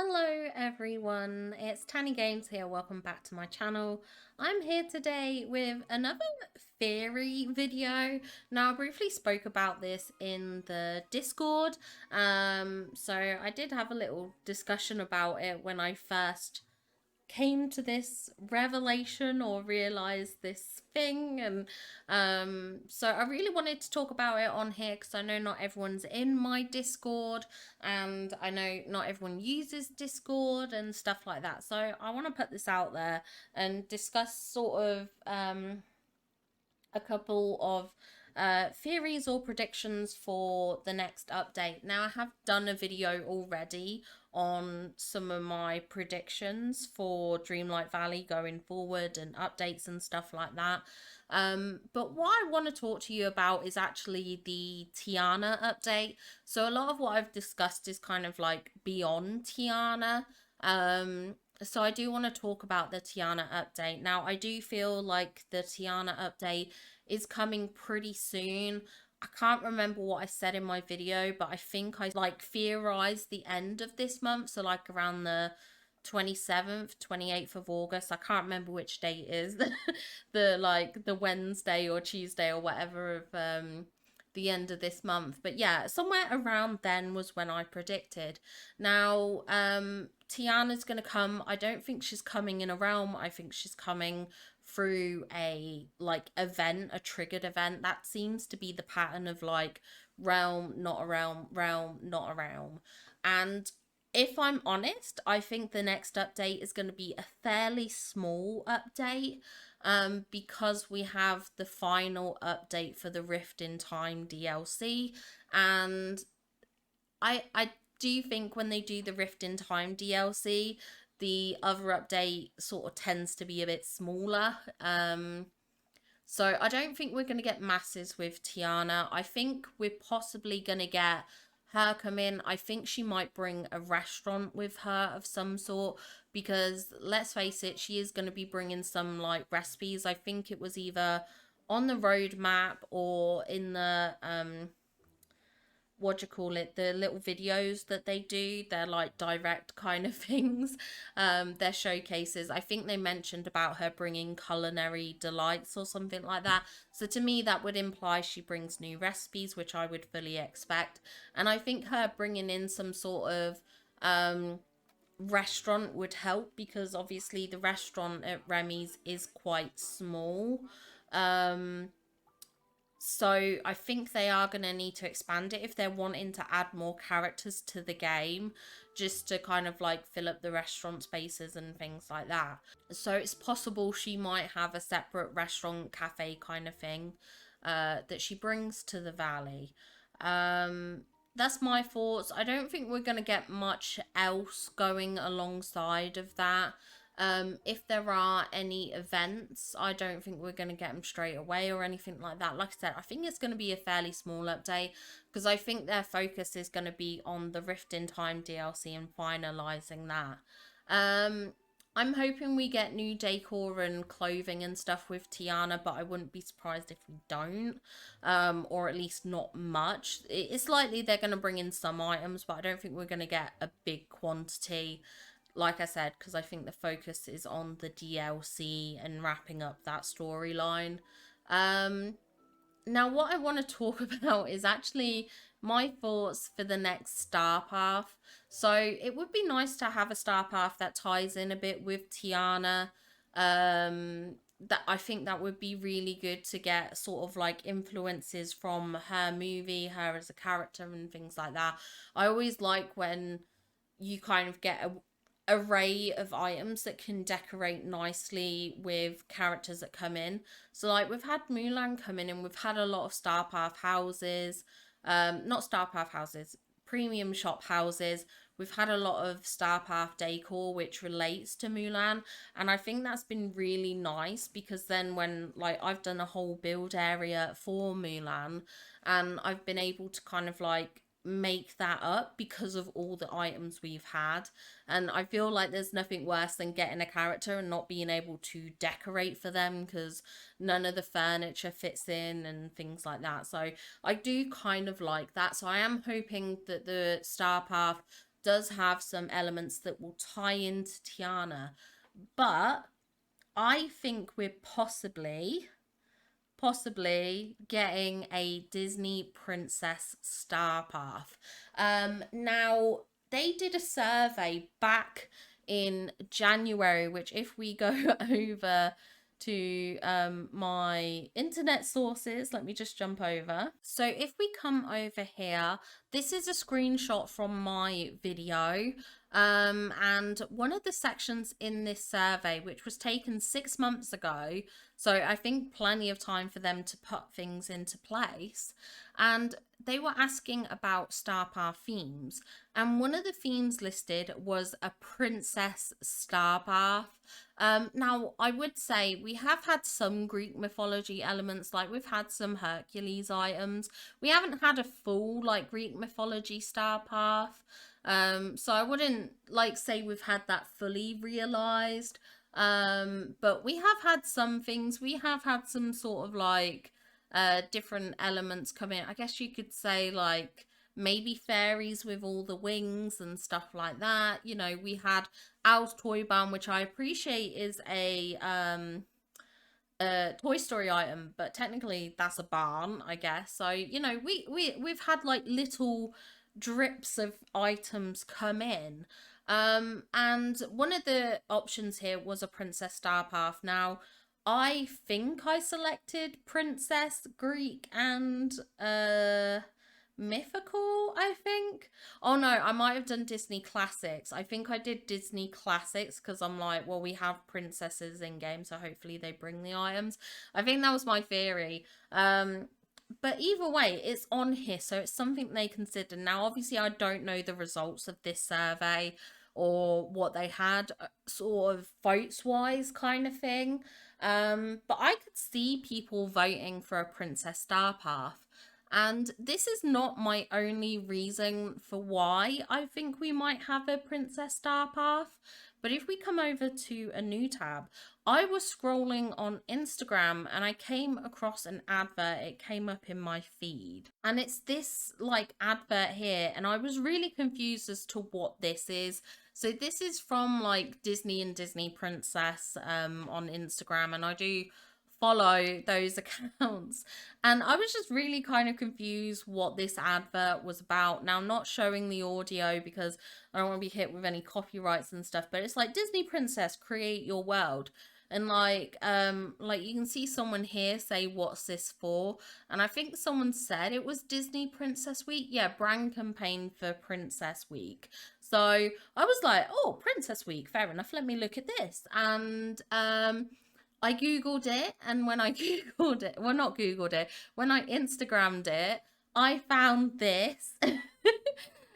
Hello everyone, it's Tanny Games here. Welcome back to my channel. I'm here today with another theory video. Now, I briefly spoke about this in the Discord. So I did have a little discussion about it when I first came to this revelation or realized this thing, and so I really wanted to talk about it on here because I know not everyone's in my Discord and I know not everyone uses Discord and stuff like that, so I want to put this out there and discuss sort of a couple of theories or predictions for the next update. Now, I have done a video already on some of my predictions for Dreamlight Valley going forward and updates and stuff like that. But what I want to talk to you about is actually the Tiana update. So a lot of what I've discussed is kind of like beyond Tiana. So I do want to talk about the Tiana update. Now, I do feel like the Tiana update is coming pretty soon. I can't remember what I said in my video, but I think I like theorized the end of this month. So like around the 27th, 28th of August. I can't remember which date is the Wednesday or Tuesday or whatever of the end of this month. But yeah, somewhere around then was when I predicted. Now, Tiana's gonna come. I don't think she's coming in a realm. I think she's coming through a like event, a triggered event. That seems to be the pattern of like realm, not a realm, realm, not a realm. And if I'm honest, I think the next update is going to be a fairly small update, because we have the final update for the Rift in Time DLC, and I do think when they do the Rift in Time DLC, the other update sort of tends to be a bit smaller. So I don't think we're going to get masses with Tiana. I think we're possibly going to get her come in. I think she might bring a restaurant with her of some sort, because let's face it, she is going to be bringing some like recipes. I think it was either on the roadmap or in the what do you call it, the little videos that they do. They're like direct kind of things. They're showcases. I think they mentioned about her bringing culinary delights or something like that, so to me that would imply she brings new recipes, which I would fully expect. And I think her bringing in some sort of restaurant would help, because obviously the restaurant at Remy's is quite small. So I think they are going to need to expand it if they're wanting to add more characters to the game, just to kind of like fill up the restaurant spaces and things like that. So it's possible she might have a separate restaurant cafe kind of thing that she brings to the valley. That's my thoughts. I don't think we're going to get much else going alongside of that. If there are any events, I don't think we're going to get them straight away or anything like that. Like I said, I think it's going to be a fairly small update, because I think their focus is going to be on the Rift in Time DLC and finalizing that. I'm hoping we get new decor and clothing and stuff with Tiana, but I wouldn't be surprised if we don't, or at least not much. It's likely they're going to bring in some items, but I don't think we're going to get a big quantity, like I said, because I think the focus is on the DLC and wrapping up that storyline. Now, what I want to talk about is actually my thoughts for the next Starpath. So it would be nice to have a Starpath that ties in a bit with Tiana. That I think that would be really good to get sort of like influences from her movie, her as a character and things like that. I always like when you kind of get a array of items that can decorate nicely with characters that come in. So like we've had Mulan come in, and we've had a lot of Starpath houses, not Starpath houses, premium shop houses. We've had a lot of Starpath decor which relates to Mulan, and I think that's been really nice, because then when like I've done a whole build area for Mulan, and I've been able to kind of like make that up because of all the items we've had. And I feel like there's nothing worse than getting a character and not being able to decorate for them because none of the furniture fits in and things like that. So I do kind of like that. So I am hoping that the Starpath does have some elements that will tie into Tiana, but I think we're possibly getting a Disney Princess Starpath. Now they did a survey back in January, which if we go over to my internet sources, let me just jump over. So if we come over here, this is a screenshot from my video. And one of the sections in this survey, which was taken 6 months ago, so I think plenty of time for them to put things into place. And they were asking about Starpath themes. And one of the themes listed was a Princess Starpath. Now, I would say we have had some Greek mythology elements, like we've had some Hercules items. We haven't had a full, like, Greek mythology Starpath. So I wouldn't, like, say we've had that fully realized. But we have had some things. We have had some sort of like different elements come in. I guess you could say like maybe fairies with all the wings and stuff like that. You know, we had Owl's Toy Barn, which I appreciate is a Toy Story item, but technically that's a barn, I guess. So, you know, we've had like little drips of items come in. And one of the options here was a Princess Starpath. Now, I think I selected Princess, Greek, and Mythical, I think. Oh no, I might have done Disney Classics. I think I did Disney Classics because I'm like, well, we have princesses in game, so hopefully they bring the items. I think that was my theory. But either way, it's on here, so it's something they consider. Now, obviously, I don't know the results of this survey or what they had, sort of votes wise, kind of thing. But I could see people voting for a Princess Starpath. And this is not my only reason for why I think we might have a Princess Starpath. But if we come over to a new tab, I was scrolling on Instagram and I came across an advert. It came up in my feed. And it's this like advert here. And I was really confused as to what this is. So this is from like Disney and Disney Princess on Instagram. And I do follow those accounts, and I was just really kind of confused what this advert was about. Now, I'm not showing the audio because I don't want to be hit with any copyrights and stuff, but it's like Disney Princess, create your world. And like you can see someone here say what's this for, and I think someone said it was Disney Princess Week. Yeah, brand campaign for Princess Week. So I was like, oh, Princess Week, fair enough, let me look at this. And I googled it, and when I googled it, well, not googled it, when I Instagrammed it, I found this,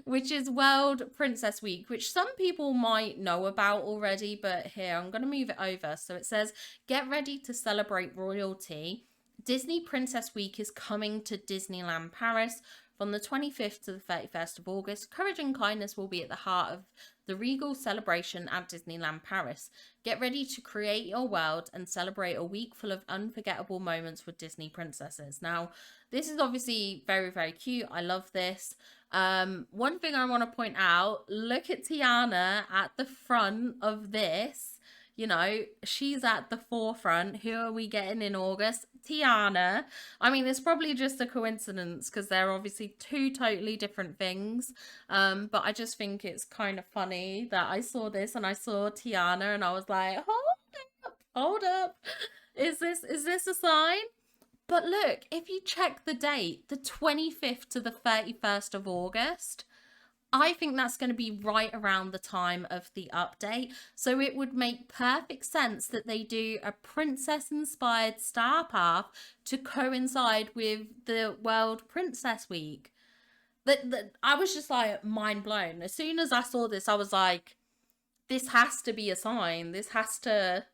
which is World Princess Week, which some people might know about already, but here, I'm going to move it over. So it says, get ready to celebrate royalty. Disney Princess Week is coming to Disneyland Paris from the 25th to the 31st of August. Courage and kindness will be at the heart of the regal celebration at Disneyland Paris. Get ready to create your world and celebrate a week full of unforgettable moments with Disney princesses. Now, this is obviously very, very cute. I love this. One thing I want to point out, look at Tiana at the front of this. You know, she's at the forefront. Who are we getting in August? Tiana. I mean, it's probably just a coincidence because they're obviously two totally different things. But I just think it's kind of funny that I saw this and I saw Tiana and I was like, hold up. Is this a sign? But look, if you check the date, the 25th to the 31st of August, I think that's going to be right around the time of the update. So it would make perfect sense that they do a princess-inspired Starpath to coincide with the World Princess Week. That I was just like mind blown. As soon as I saw this, I was like, this has to be a sign. This has to,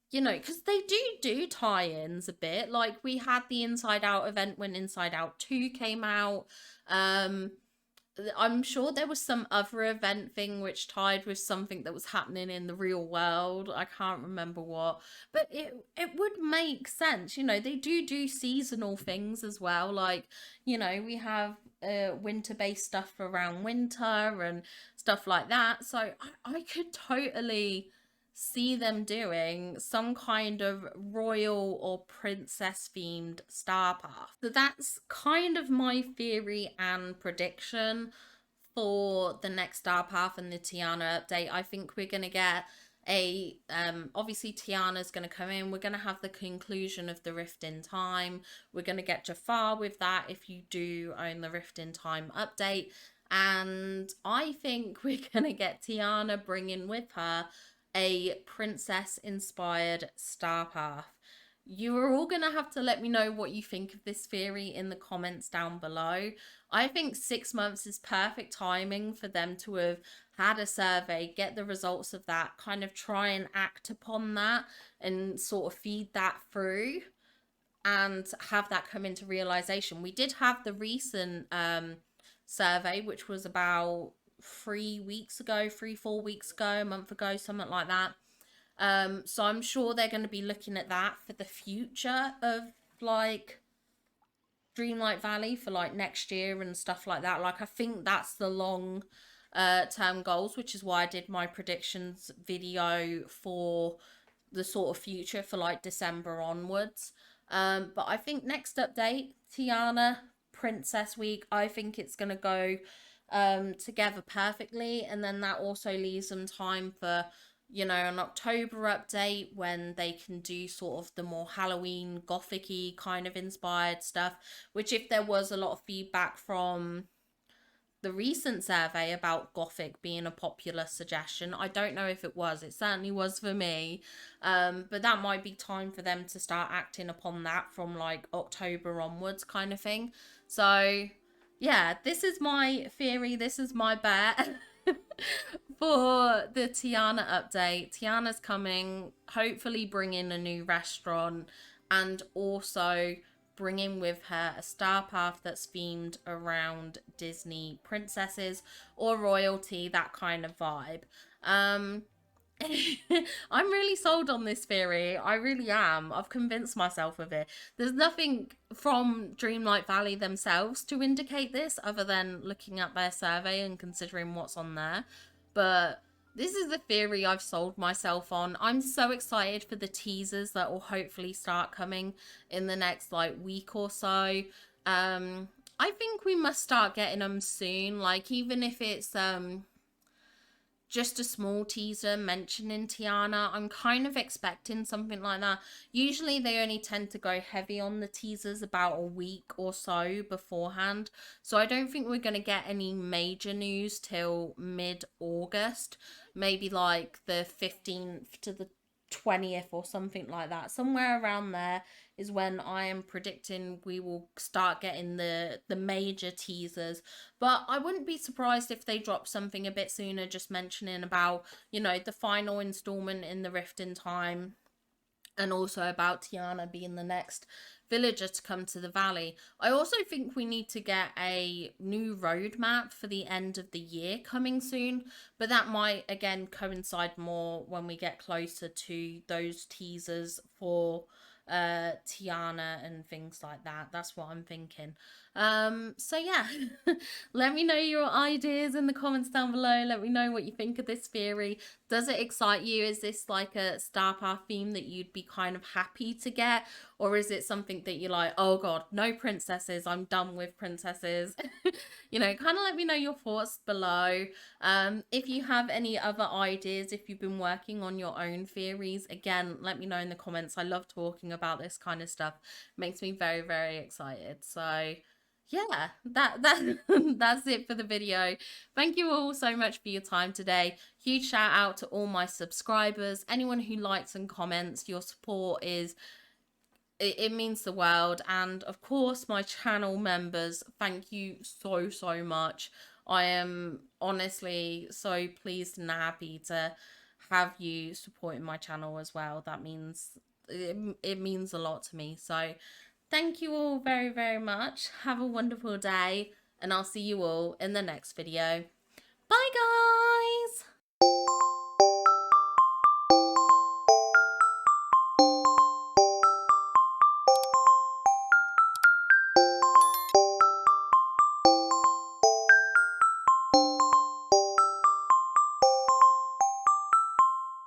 you know, because they do tie-ins a bit. Like we had the Inside Out event when Inside Out 2 came out. I'm sure there was some other event thing which tied with something that was happening in the real world. I can't remember what, but it would make sense. You know, they do seasonal things as well. Like, you know, we have winter based stuff around winter and stuff like that. So I could totally see them doing some kind of royal or princess themed star path. So that's kind of my theory and prediction for the next star path and the Tiana update. I think we're gonna get a obviously Tiana's gonna come in. We're gonna have the conclusion of the Rift in Time. We're gonna get Jafar with that if you do own the Rift in Time update. And I think we're gonna get Tiana bringing with her a princess inspired star path. You are all going to have to let me know what you think of this theory in the comments down below. I think 6 months is perfect timing for them to have had a survey, get the results of that, kind of try and act upon that and sort of feed that through and have that come into realization. We did have the recent survey, which was about 3 weeks ago, 4 weeks ago, a month ago, something like that. So I'm sure they're going to be looking at that for the future of like Dreamlight Valley for like next year and stuff like that. Like I think that's the long term goals, which is why I did my predictions video for the sort of future for like December onwards. But I think next update, Tiana Princess Week, I think it's gonna go together perfectly, and then that also leaves them time for, you know, an October update when they can do sort of the more Halloween gothic-y kind of inspired stuff, which if there was a lot of feedback from the recent survey about gothic being a popular suggestion, I don't know if it was, it certainly was for me, but that might be time for them to start acting upon that from like October onwards kind of thing. So yeah, this is my theory, this is my bet. For the Tiana update. Tiana's coming, hopefully bringing a new restaurant and also bringing with her a star path that's themed around Disney princesses or royalty, that kind of vibe. Um, I'm really sold on this theory. I really am. I've convinced myself of it. There's nothing from Dreamlight Valley themselves to indicate this other than looking at their survey and considering what's on there. But this is the theory I've sold myself on. I'm so excited for the teasers that will hopefully start coming in the next like week or so. I think we must start getting them soon. Like even if it's just a small teaser mentioning Tiana, I'm kind of expecting something like that. Usually they only tend to go heavy on the teasers about a week or so beforehand. So I don't think we're going to get any major news till mid-August. Maybe like the 15th to the 20th or something like that. Somewhere around there is when I am predicting we will start getting the major teasers. But I wouldn't be surprised if they drop something a bit sooner, just mentioning about, you know, the final installment in the Rift in Time and also about Tiana being the next villager to come to the valley. I also think we need to get a new roadmap for the end of the year coming soon, but that might again coincide more when we get closer to those teasers for Tiana and things like that. That's what I'm thinking. So yeah, let me know your ideas in the comments down below. Let me know what you think of this theory. Does it excite you? Is this like a Starpath theme that you'd be kind of happy to get, or is it something that you're like, oh god, no princesses, I'm done with princesses? You know, kind of let me know your thoughts below. If you have any other ideas, if you've been working on your own theories, again, let me know in the comments. I love talking about this kind of stuff. It makes me very, very excited. So yeah, that's it for the video. Thank you all so much for your time today. Huge shout out to all my subscribers, anyone who likes and comments. Your support is it means the world. And of course my channel members, thank you so much. I am honestly so pleased and happy to have you supporting my channel as well. That means it means a lot to me. So thank you all very much. Have a wonderful day and I'll see you all in the next video. Bye guys!